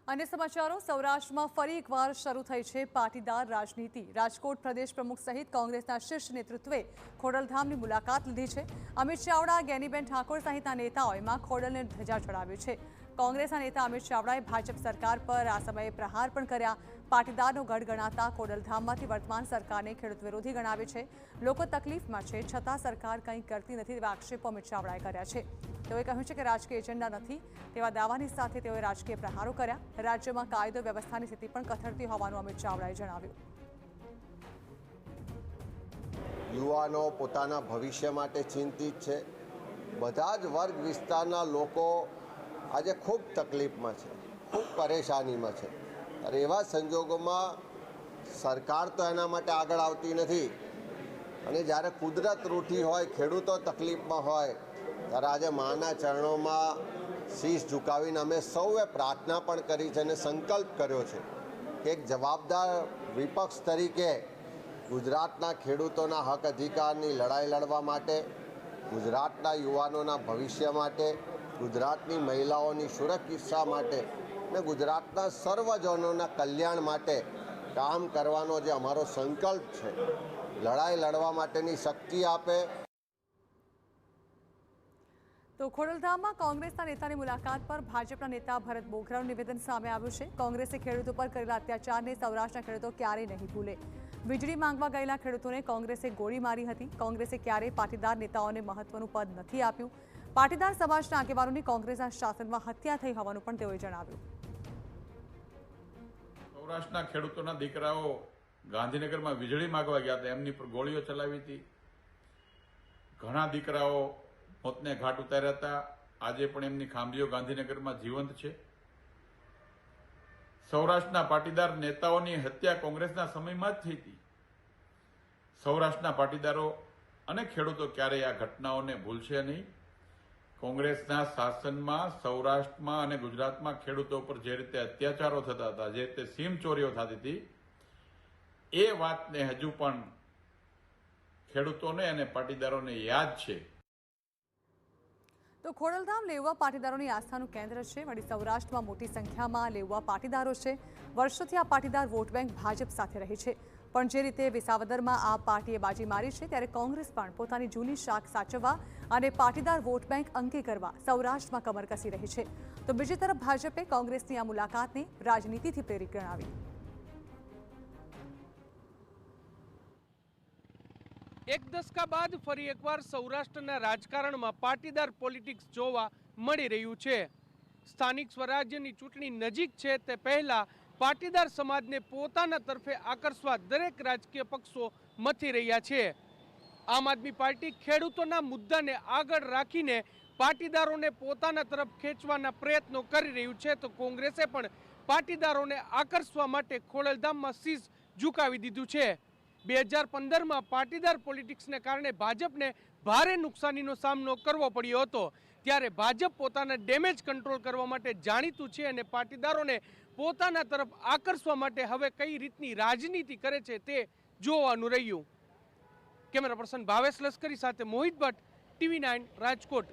અને સમાચારો સૌરાષ્ટ્રમાં ફરી એકવાર શરૂ થઈ છે પાટીદાર રાજનીતિ। રાજકોટ પ્રદેશ પ્રમુખ સહિત કોંગ્રેસના શીર્ષ નેતૃત્વે ખોડલધામની મુલાકાત લીધી છે। અમિત ચાવડા, જ્ઞાનીબેન ઠાકોર સહિતના નેતાઓએ માં ખોડલને ધજા ચડાવ્યો છે। કોંગ્રેસના નેતા અમિત ચાવડાએ ભાજપ સરકાર પર આ સમયે પ્રહાર પણ કર્યા। પાટીદારનો ગઢ ગણાતા ખોડલધામમાંથી વર્તમાન સરકારને ખેડૂત વિરોધી ગણાવે છે। લોકો તકલીફમાં છે છતાં સરકાર કંઈ કરતી નથી તેવા આક્ષેપો અમિત ચાવડાએ કર્યા છે। તેઓએ કહ્યું છે કે રાજકીય એજન્ડા નથી તેવા દાવાની સાથે તેઓએ રાજકીય પ્રહારો કર્યા। રાજ્યમાં કાયદો વ્યવસ્થાની સ્થિતિ પણ કથળતી હોવાનું અમિત ચાવડાએ જણાવ્યું। યુવાનો પોતાના ભવિષ્ય માટે ચિંતિત છે। બધા જ વર્ગ વિસ્તારના લોકો આજે ખૂબ તકલીફમાં છે, ખૂબ પરેશાનીમાં છે। અને એવા સંજોગોમાં સરકાર તો એના માટે આગળ આવતી નથી અને જ્યારે કુદરત રૂઠી હોય, ખેડૂતો તકલીફમાં હોય ત્યારે આજે માના ચરણોમાં શીશ ઝુકાવીને અમે સૌએ પ્રાર્થના પણ કરી છે અને સંકલ્પ કર્યો છે કે એક જવાબદાર વિપક્ષ તરીકે ગુજરાતના ખેડૂતોના હક અધિકારની લડાઈ લડવા માટે, ગુજરાતના યુવાનોના ભવિષ્ય માટે, ગુજરાતની મહિલાઓની સુરક્ષા માટે અને ગુજરાતના સર્વજનોના કલ્યાણ માટે કામ કરવાનો જે અમારો સંકલ્પ છે, લડાઈ લડવા માટેની શક્તિ આપે। તો ખોડલધામમાં કોંગ્રેસના નેતાની મુલાકાત પર ભાજપના નેતા ભરત બોઘરાનું નિવેદન સામે આવ્યું છે। કોંગ્રેસે ખેડૂતો પર કરેલા અત્યાચારને સૌરાષ્ટ્રના ખેડૂતો ક્યારેય નહીં ભૂલે। વીજળી માંગવા ગયેલા ખેડૂતોને કોંગ્રેસે ગોળી મારી હતી। કોંગ્રેસે ક્યારેય પાટીદાર નેતાઓને મહત્વનું પદ નથી આપ્યું। પાટીદાર સમાજના આગેવાનોની કોંગ્રેસના શાસનમાં હત્યા થઈ હોવાનું પણ તેઓએ જણાવ્યું। સૌરાષ્ટ્રના ખેડૂતોના દીકરાઓ ગાંધીનગરમાં વીજળી માંગવા ગયા હતા, એમની પર ગોળીઓ ચલાવી હતી। ઘણા દીકરાઓ મોતને ઘાટ ઉતાર્યા હતા। આજે પણ એમની ખાંભીઓ ગાંધીનગરમાં જીવંત છે। સૌરાષ્ટ્રના પાટીદાર નેતાઓની હત્યા કોંગ્રેસના સમયમાં જ થઈ હતી। સૌરાષ્ટ્રના પાટીદારો અને ખેડૂતો ક્યારેય આ ઘટનાઓને ભૂલશે નહીં। કોંગ્રેસના શાસનમાં સૌરાષ્ટ્રમાં અને ગુજરાતમાં ખેડૂતો પર જે રીતે અત્યાચારો થતા હતા, જે રીતે સીમ ચોરીઓ થતી હતી, એ વાતને હજુ પણ ખેડૂતોને અને પાટીદારોને યાદ છે। તો ખોડલધામ લેઉવા પાટીદારોની આસ્થાનું કેન્દ્ર છે। વળી સૌરાષ્ટ્રમાં મોટી સંખ્યામાં લેઉવા પાટીદારો છે। વર્ષોથી આ પાટીદાર વોટ બેંક ભાજપ સાથે રહી છે, પણ જે રીતે વિસાવદરમાં આ પાર્ટીએ બાજી મારી છે ત્યારે કોંગ્રેસ પણ પોતાની જૂની શાખ સાચવવા અને પાટીદાર વોટ બેંક અંકી કરવા સૌરાષ્ટ્રમાં કમર કસી રહી છે। તો બીજી તરફ ભાજપે કોંગ્રેસની આ મુલાકાતને રાજનીતિથી પ્રેરિત ગણાવી। એક દશકા બાદ ફરી એકવાર સૌરાષ્ટ્રના રાજકારણમાં પાટીદાર પોલિટિક્સ જોવા મળી રહ્યું છે। સ્થાનિક સ્વરાજ્યની ચૂંટણી નજીક છે તે પહેલા પાટીદાર સમાજને પોતાના તરફે આકર્ષવા દરેક રાજકીય પક્ષો મથી રહ્યા છે। આમ આદમી પાર્ટી ખેડૂતોના મુદ્દાને આગળ રાખીને પાટીદારોને પોતાના તરફ ખેંચવાના પ્રયત્નો કરી રહ્યું છે, તો કોંગ્રેસે પણ પાટીદારોને આકર્ષવા માટે ખોડલધામમાં શીશ ઝુકાવી દીધું છે। 2015માં પાટીદાર પોલિટિક્સને કારણે ભાજપને ભારે નુકસાનીનો સામનો કરવો પડ્યો હતો। ત્યારે ભાજપ પોતાના ડેમેજ કંટ્રોલ કરવા માટે જાણીતું છે અને પાટીદારોને પોતાના તરફ આકર્ષવા માટે હવે કઈ રીતની રાજનીતિ કરે છે તે જોવાનું રહ્યું। કેમેરા પર્સન ભાવેશ લશ્કરી સાથે મોહિત ભટ્ટ, TV9 રાજકોટ।